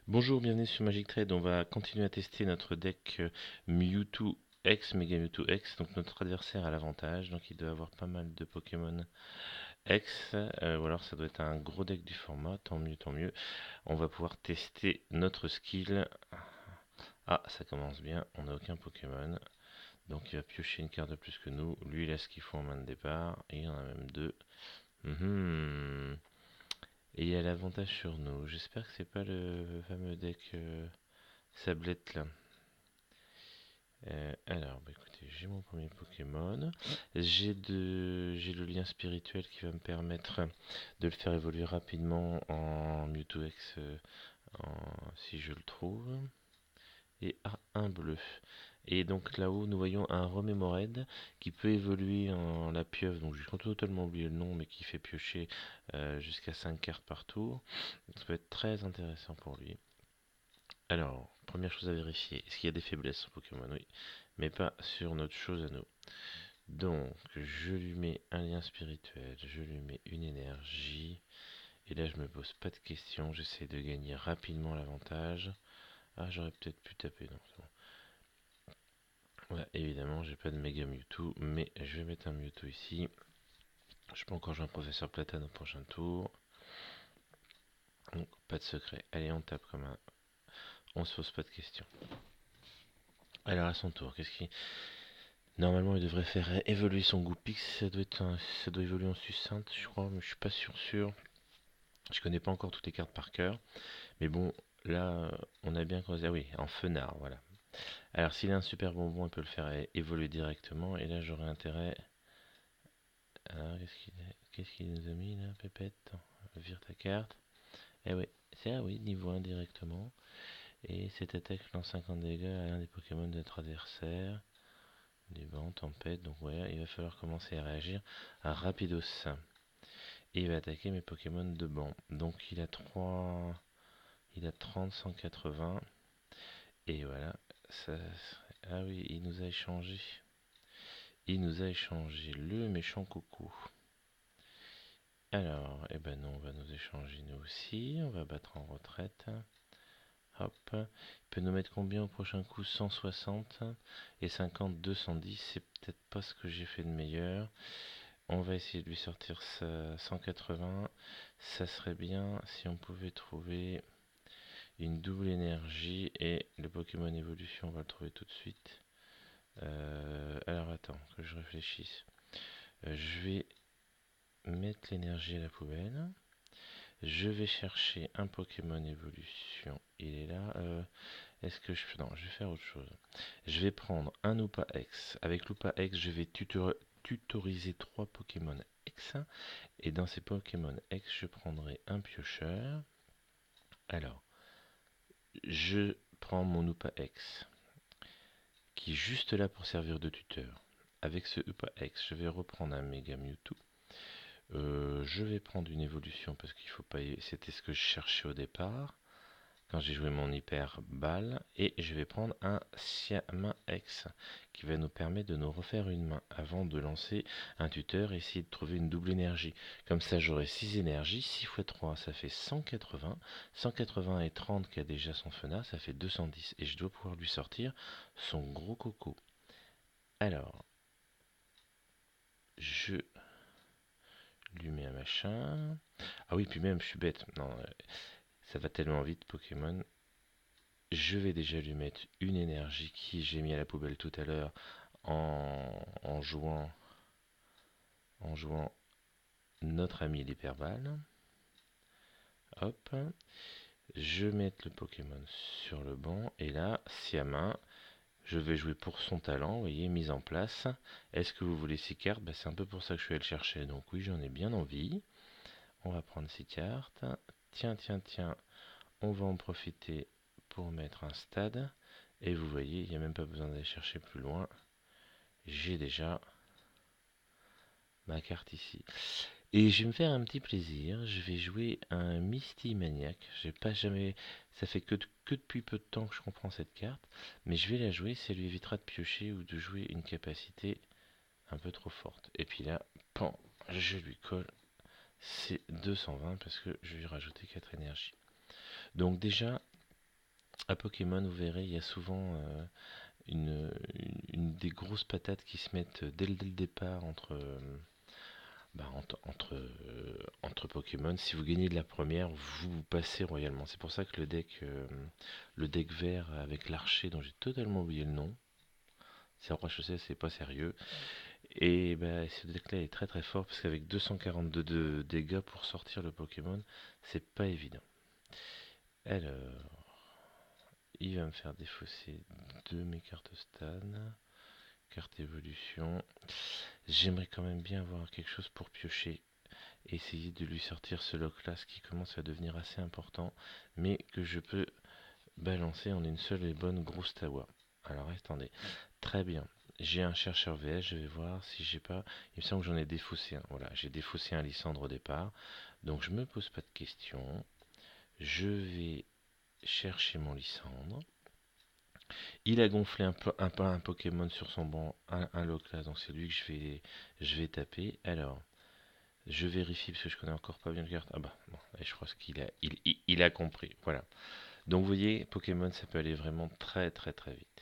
Bonjour, bienvenue sur Magic Trade. On va continuer à tester notre deck Mewtwo X, Mega Mewtwo X. Donc notre adversaire a l'avantage, donc il doit avoir pas mal de Pokémon X, ou alors ça doit être un gros deck du format, tant mieux, tant mieux. On va pouvoir tester notre skill. Ah, ça commence bien, on n'a aucun Pokémon. Donc il va piocher une carte de plus que nous. Lui, il a ce qu'il faut en main de départ, et il y en a même deux. Mhm. Et il y a l'avantage sur nous. J'espère que c'est pas le fameux deck Sablette là. Alors, bah écoutez, j'ai mon premier Pokémon. J'ai le lien spirituel qui va me permettre de le faire évoluer rapidement en Mewtwo X si je le trouve. Et un bleu. Et donc là-haut, nous voyons un Remémoraid qui peut évoluer en la pieuvre. Donc j'ai totalement oublié le nom, mais qui fait piocher jusqu'à 5 cartes par tour. Donc, ça peut être très intéressant pour lui. Alors, première chose à vérifier, est-ce qu'il y a des faiblesses sur Pokémon? Oui, mais pas sur notre chose à nous. Donc, je lui mets un lien spirituel, je lui mets une énergie, et là je me pose pas de questions, j'essaie de gagner rapidement l'avantage. Ah, j'aurais peut-être pu taper, non, c'est bon. Voilà, évidemment, j'ai pas de méga Mewtwo, mais je vais mettre un Mewtwo ici. Je peux encore jouer un professeur Platane au prochain tour. Donc, pas de secret. Allez, on tape comme un. On se pose pas de questions. Alors, à son tour, qu'est-ce qui. Normalement, il devrait faire évoluer son Goupix. Ça doit évoluer en succincte, je crois, mais je suis pas sûr. Je connais pas encore toutes les cartes par cœur. Mais bon, là, on a bien creusé. Ah oui, en Fenard, voilà. Alors, s'il a un super bonbon, il peut le faire évoluer directement. Et là, j'aurais intérêt. Alors, qu'est-ce qu'il nous a mis là, Pépette? Vire ta carte. Eh oui, c'est oui, niveau 1 directement. Et cette attaque lance 50 dégâts à l'un des Pokémon de notre adversaire. Du vent, tempête, donc voilà, il va falloir commencer à réagir à rapidos. Et il va attaquer mes Pokémon de banc. Donc il a 3. Il a 30, 180. Et voilà. Ça. Ah oui, il nous a échangé. Il nous a échangé le méchant coucou. Alors, eh ben non, on va nous échanger nous aussi. On va battre en retraite. Hop. Il peut nous mettre combien au prochain coup? 160 et 50, 210. C'est peut-être pas ce que j'ai fait de meilleur. On va essayer de lui sortir sa 180. Ça serait bien si on pouvait trouver une double énergie et le Pokémon évolution, on va le trouver tout de suite. Alors attends, que je réfléchisse. Je vais mettre l'énergie à la poubelle. Je vais chercher un Pokémon évolution. Il est là. Est-ce que je... Non, je vais faire autre chose. Je vais prendre un Lupa X. Avec Lupa X, je vais tutoriser 3 Pokémon X. Et dans ces Pokémon X, je prendrai un piocheur. Alors, je prends mon Upa X, qui est juste là pour servir de tuteur. Avec ce Upa X, je vais reprendre un Mega Mewtwo. Je vais prendre une évolution parce qu'il faut pas. C'était ce que je cherchais au départ quand j'ai joué mon hyper balle, et je vais prendre un Siama X qui va nous permettre de nous refaire une main avant de lancer un tuteur et essayer de trouver une double énergie. Comme ça j'aurai 6 énergies, 6 x 3 ça fait 180, 180 et 30 qui a déjà son fenard, ça fait 210 et je dois pouvoir lui sortir son gros coco. Alors, je lui mets un machin. Ah oui, puis même je suis bête, non, ça va tellement vite Pokémon. Je vais déjà lui mettre une énergie qui j'ai mis à la poubelle tout à l'heure en jouant notre ami l'hyperbale. Hop, je vais mettre le Pokémon sur le banc et là, si à main, je vais jouer pour son talent, vous voyez, mise en place. Est-ce que vous voulez 6 cartes? C'est un peu pour ça que je suis allé le chercher, donc oui, j'en ai bien envie. On va prendre 6 cartes. Tiens, on va en profiter pour mettre un stade. Et vous voyez, il n'y a même pas besoin d'aller chercher plus loin. J'ai déjà ma carte ici. Et je vais me faire un petit plaisir. Je vais jouer un Misty Maniac. J'ai pas jamais. Ça fait que depuis peu de temps que je comprends cette carte. Mais je vais la jouer. Ça lui évitera de piocher ou de jouer une capacité un peu trop forte. Et puis là, pan, je lui colle. C'est 220 parce que je vais lui rajouter 4 énergies. Donc déjà, À Pokémon, vous verrez, il y a souvent des grosses patates qui se mettent dès le départ entre Pokémon. Si vous gagnez de la première, vous passez royalement. C'est pour ça que le deck vert avec l'archer dont j'ai totalement oublié le nom, c'est roi chaussée, c'est pas sérieux. Et bah, ce deck là est très très fort parce qu'avec 242 de dégâts pour sortir le Pokémon, c'est pas évident. Alors, il va me faire défausser deux mes cartes Stan, carte évolution. J'aimerais quand même bien avoir quelque chose pour piocher. Essayer de lui sortir ce lock là, ce qui commence à devenir assez important, mais que je peux balancer en une seule et bonne grosse tawa. Alors attendez, très bien. J'ai un chercheur VS, je vais voir si j'ai pas. Il me semble que j'en ai défaussé un. Voilà, j'ai défaussé un Lysandre au départ. Donc je me pose pas de questions. Je vais chercher mon Lysandre. Il a gonflé un Pokémon sur son banc, un Loclas, donc c'est lui que je vais taper. Alors, je vérifie parce que je connais encore pas bien le carte. Ah bah, bon, je crois qu'il a compris. Voilà. Donc vous voyez, Pokémon, ça peut aller vraiment très très très vite.